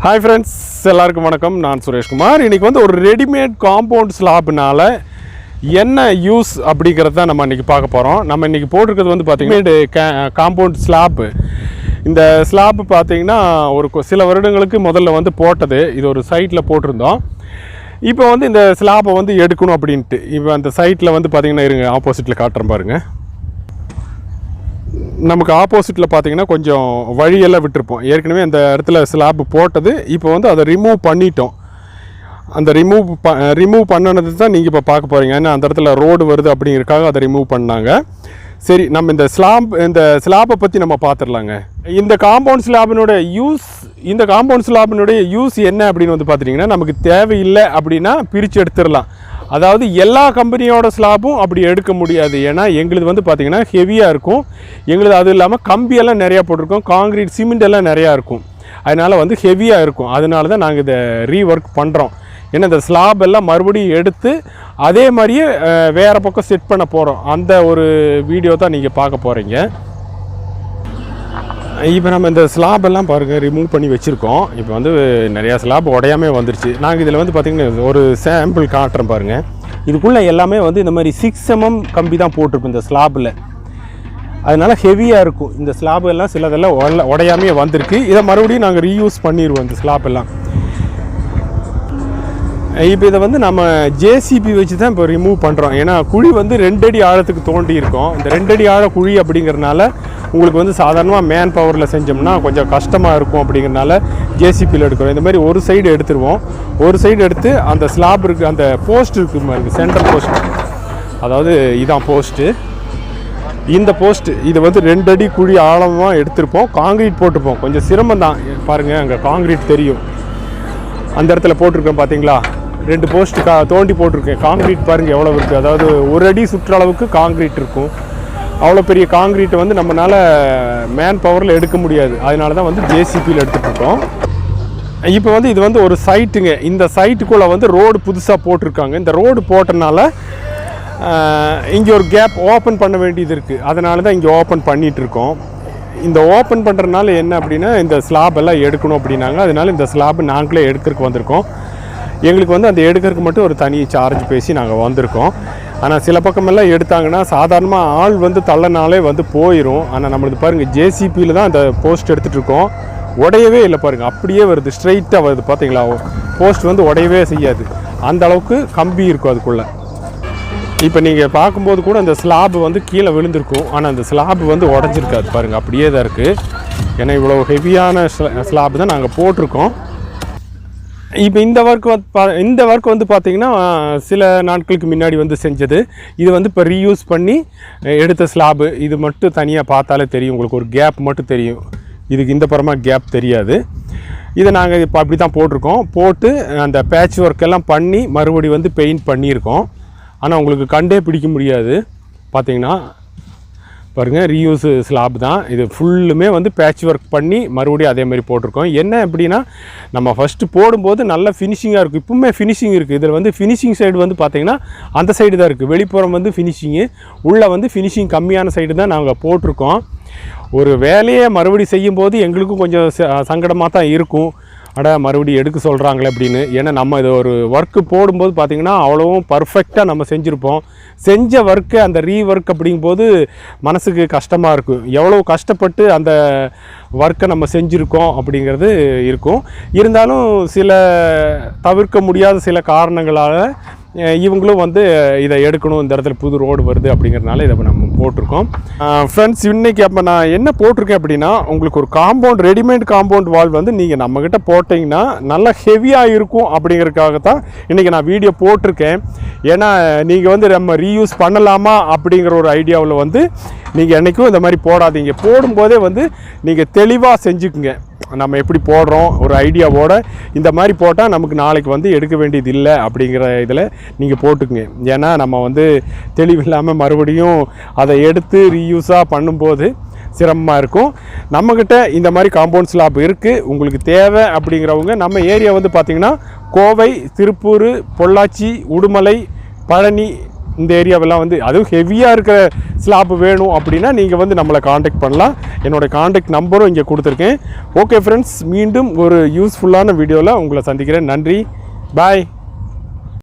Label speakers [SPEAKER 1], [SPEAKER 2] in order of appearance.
[SPEAKER 1] Hi friends, எல்லாருக்கும் வணக்கம். நான் சுரேஷ்குமார். இன்றைக்கி வந்து ஒரு ரெடிமேட் காம்பவுண்ட் ஸ்லாப்னால் என்ன யூஸ் அப்படிங்கிறது தான் நம்ம இன்றைக்கி பார்க்க போகிறோம். நம்ம இன்றைக்கி போட்டிருக்கிறது வந்து பார்த்திங்கன்னா காம்பவுண்ட் ஸ்லாப்பு. இந்த ஸ்லாப்பு பார்த்திங்கன்னா ஒரு சில வருடங்களுக்கு முதல்ல வந்து போட்டது. இது ஒரு சைட்டில் போட்டிருந்தோம். இப்போ வந்து இந்த ஸ்லாப்பை வந்து எடுக்கணும் அப்படின்ட்டு இப்போ அந்த சைட்டில் வந்து பார்த்திங்கன்னா இருங்க, ஆப்போசிட்டில் காட்டுறேன் பாருங்கள். நமக்கு ஆப்போசிட்டில் பார்த்திங்கன்னா கொஞ்சம் வழியெல்லாம் விட்டுருப்போம். ஏற்கனவே அந்த இடத்துல ஸ்லாப் போட்டது. இப்போ வந்து அதை ரிமூவ் பண்ணிட்டோம். அந்த ரிமூவ் பண்ணினது தான் நீங்கள் இப்போ பார்க்க போகிறீங்க. ஏன்னா அந்த இடத்துல ரோடு வருது அப்படிங்கிறதுக்காக அதை ரிமூவ் பண்ணாங்க. சரி, நம்ம இந்த ஸ்லாப்பை பற்றி நம்ம பார்த்துடலாங்க. இந்த காம்பவுண்ட் ஸ்லாபினுடைய யூஸ் என்ன அப்படின்னு வந்து பார்த்துட்டிங்கன்னா, நமக்கு தேவையில்லை அப்படின்னா பிரித்து எடுத்துடலாம். அதாவது எல்லா கம்பெனியோட ஸ்லாப்பும் அப்படி எடுக்க முடியாது. ஏன்னா எங்களுது வந்து பார்த்திங்கன்னா ஹெவியாக இருக்கும். எங்களுது அது இல்லாமல் கம்பியெல்லாம் நிறையா போட்டிருக்கோம், காங்கிரீட் சிமெண்ட் எல்லாம் நிறையா இருக்கும். அதனால் வந்து ஹெவியாக இருக்கும். அதனால தான் நாங்கள் இதை ரீஒர்க் பண்ணுறோம். ஏன்னா இந்த ஸ்லாப் எல்லாம் மறுபடியும் எடுத்து அதே மாதிரியே வேறு பக்கம் செட் பண்ண போகிறோம். அந்த ஒரு வீடியோ தான் நீங்கள் பார்க்க போகிறீங்க. இப்போ நம்ம இந்த ஸ்லாப் எல்லாம் பாருங்கள் ரிமூவ் பண்ணி வச்சுருக்கோம். இப்போ வந்து நிறையா ஸ்லாப் உடையாமே வந்துருச்சு. நாங்கள் இதில் வந்து பார்த்திங்கன்னா ஒரு சாம்பிள் காட்டுறேன் பாருங்கள். இதுக்குள்ளே எல்லாமே வந்து இந்த மாதிரி 6 mm கம்பி தான் போட்டிருக்கும் இந்த ஸ்லாப்பில். அதனால் ஹெவியாக இருக்கும். இந்த ஸ்லாப் எல்லாம் சிலதெல்லாம் உடையாமே வந்திருக்கு. இதை மறுபடியும் நாங்கள் ரீயூஸ் பண்ணிடுவோம் இந்த ஸ்லாப் எல்லாம். இப்போ இதை வந்து நம்ம ஜேசிபி வச்சு தான் இப்போ ரிமூவ் பண்ணுறோம். ஏன்னா குழி வந்து 2 அடி ஆழத்துக்கு தோண்டி இருக்கோம். இந்த 2 அடி ஆழ குழி அப்படிங்கிறதுனால உங்களுக்கு வந்து சாதாரணமாக மேன் பவரில் செஞ்சோம்னா கொஞ்சம் கஷ்டமாக இருக்கும். அப்படிங்கிறனால ஜேசிபியில் எடுக்கிறோம். இந்த மாதிரி ஒரு சைடு எடுத்துருவோம். ஒரு சைடு எடுத்து அந்த ஸ்லாப் இருக்குது, அந்த போஸ்ட் இருக்குது மாதிரி சென்ட்ரல் போஸ்ட், அதாவது இதான் போஸ்ட்டு. இந்த போஸ்ட்டு இது வந்து 2 அடி குழி ஆழமாக எடுத்திருப்போம். காங்கிரீட் போட்டிருப்போம். கொஞ்சம் சிரமம் தான். பாருங்கள், அங்கே காங்கிரீட் தெரியும். அந்த இடத்துல போட்டிருக்கேன் பார்த்தீங்களா, 2 போஸ்ட் தோண்டி போட்டிருக்கேன். காங்கிரீட் பாருங்கள் எவ்வளோ இருக்குது. அதாவது 1 அடி சுற்றளவுக்கு காங்கிரீட் இருக்கும். அவ்வளோ பெரிய காங்கிரீட்டை வந்து நம்மளால் மேன் பவரில் எடுக்க முடியாது. அதனால தான் வந்து ஜேசிபியில் எடுத்துகிட்ருக்கோம். இப்போ வந்து இது வந்து ஒரு சைட்டுங்க. இந்த சைட்டுக்குள்ளே வந்து ரோடு புதுசாக போட்டிருக்காங்க. இந்த ரோடு போட்டனால இங்கே ஒரு கேப் ஓப்பன் பண்ண வேண்டியது இருக்குது. அதனால தான் இங்கே ஓப்பன் பண்ணிகிட்ருக்கோம். இந்த ஓப்பன் பண்ணுறதுனால என்ன அப்படின்னா, இந்த ஸ்லாப் எல்லாம் எடுக்கணும் அப்படின்னாங்க. அதனால இந்த ஸ்லாப் நாங்களே எடுக்கிறதுக்கு வந்திருக்கோம். எங்களுக்கு வந்து அந்த எடுக்கிறதுக்கு மட்டும் ஒரு தனி சார்ஜ் பேசி நாங்கள் வந்திருக்கோம். ஆனால் சில பக்கமெல்லாம் எடுத்தாங்கன்னா சாதாரணமாக ஆள் வந்து தள்ளனாலே வந்து போயிடும். ஆனால் நம்மளுக்கு பாருங்கள், ஜேசிபியில் தான் அந்த போஸ்ட் எடுத்துகிட்ருக்கோம். உடையவே இல்லை பாருங்கள், அப்படியே வருது, ஸ்ட்ரைட்டாக வருது. பார்த்தீங்களா, போஸ்ட் வந்து உடையவே செய்யாது. அந்த அளவுக்கு கம்பி இருக்கும் அதுக்குள்ளே. இப்போ நீங்கள் பார்க்கும்போது கூட அந்த ஸ்லாப் வந்து கீழே விழுந்திருக்கும். ஆனால் அந்த ஸ்லாப் வந்து உடஞ்சிருக்காது பாருங்கள், அப்படியே தான் இருக்குது. ஏன்னா இவ்வளோ ஹெவியான ஸ்லாப் தான் நாங்கள் போட்டிருக்கோம். இப்போ இந்த ஒர்க் வந்து பார்த்திங்கன்னா சில நாட்களுக்கு முன்னாடி வந்து செஞ்சது. இது வந்து இப்போ ரீயூஸ் பண்ணி எடுத்த ஸ்லாபு. இது மட்டும் தனியாக பார்த்தாலே தெரியும், உங்களுக்கு ஒரு கேப் மட்டும் தெரியும். இதுக்கு இந்த புறமாக கேப் தெரியாது. இதை நாங்கள் இப்போ அப்படி தான் போட்டிருக்கோம். போட்டு அந்த பேட்ச் ஒர்க் எல்லாம் பண்ணி மறுபடி வந்து பெயிண்ட் பண்ணியிருக்கோம். ஆனால் உங்களுக்கு கண்டே பிடிக்க முடியாது. பார்த்திங்கன்னா பாருங்கள், ரீயூஸ் ஸ்லாப் தான் இது. ஃபுல்லுமே வந்து பேட்ச் ஒர்க் பண்ணி மறுபடியும் அதே மாதிரி போட்டிருக்கோம். என்ன அப்படின்னா, நம்ம ஃபஸ்ட்டு போடும்போது நல்ல ஃபினிஷிங்காக இருக்குது. இப்போவுமே ஃபினிஷிங் இருக்குது. இதில் வந்து ஃபினிஷிங் சைடு வந்து பார்த்திங்கன்னா அந்த சைடு தான் இருக்குது. வெளிப்புறம் வந்து ஃபினிஷிங்கு, உள்ளே வந்து ஃபினிஷிங் கம்மியான சைடு தான் நாங்கள் போட்டிருக்கோம். ஒரு வேலையை மறுபடியும் செய்யும்போது எங்களுக்கும் கொஞ்சம் சங்கடமாக தான் இருக்கும். மறுபடியும் எடுக்க சொல்கிறாங்களே அப்படின்னு. ஏன்னா நம்ம இது ஒரு ஒர்க்கு போடும்போது பார்த்திங்கன்னா அவ்வளோவும் பர்ஃபெக்டாக நம்ம செஞ்சுருப்போம். செஞ்ச ஒர்க்கு அந்த ரீஒர்க் அப்படிங்கும்போது மனசுக்கு கஷ்டமாக இருக்கும். எவ்வளோ கஷ்டப்பட்டு அந்த ஒர்க்கை நம்ம செஞ்சுருக்கோம் அப்படிங்கிறது இருக்கும். இருந்தாலும் சில தவிர்க்க முடியாத சில காரணங்களால் இவங்களும் வந்து இதை எடுக்கணும், இந்த இடத்துல புது ரோடு வருது அப்படிங்கிறதுனால இதை நம்ம போட்டிருக்கோம். ஃப்ரெண்ட்ஸ், இன்றைக்கி அப்போ நான் என்ன போட்டிருக்கேன் அப்படின்னா, உங்களுக்கு ஒரு ரெடிமேட் காம்பவுண்ட் வால் வந்து நீங்கள் நம்மக்கிட்ட போட்டிங்கன்னா நல்லா ஹெவியாக இருக்கும் அப்படிங்கிறதுக்காக தான் இன்றைக்கி நான் வீடியோ போட்டிருக்கேன். ஏன்னா நீங்கள் வந்து நம்ம ரீயூஸ் பண்ணலாமா அப்படிங்கிற ஒரு ஐடியாவில் வந்து நீங்கள் என்றைக்கும் இந்த மாதிரி போடாதீங்க. போடும்போதே வந்து நீங்கள் தெளிவாக செஞ்சுக்குங்க. நம்ம எப்படி போடுறோம் ஒரு ஐடியாவோட இந்த மாதிரி போட்டால் நமக்கு நாளைக்கு வந்து எடுக்க வேண்டியது இல்லை அப்படிங்கிற இதில் நீங்கள் போட்டுக்குங்க. ஏன்னா நம்ம வந்து தெளிவில்லாமல் மறுபடியும் அதை எடுத்து ரீயூஸாக பண்ணும்போது சிரமமாக இருக்கும். நம்மக்கிட்ட இந்த மாதிரி காம்பவுண்ட் ஸ்லாப் இருக்குது. உங்களுக்கு தேவை அப்படிங்கிறவங்க நம்ம ஏரியா வந்து பார்த்திங்கன்னா கோவை, திருப்பூர், பொள்ளாச்சி, உடுமலை, பழனி, இந்த ஏரியாவெல்லாம் வந்து அதுவும் ஹெவியாக இருக்கிற ஸ்லாப் வேணும் அப்படின்னா நீங்கள் வந்து நம்மளை காண்டாக்ட் பண்ணலாம். என்னோடய காண்டாக்ட் நம்பரும் இங்கே கொடுத்துருக்கேன். ஓகே ஃப்ரெண்ட்ஸ், மீண்டும் ஒரு யூஸ்ஃபுல்லான வீடியோவில் உங்களை சந்திக்கிறேன். நன்றி, பாய்.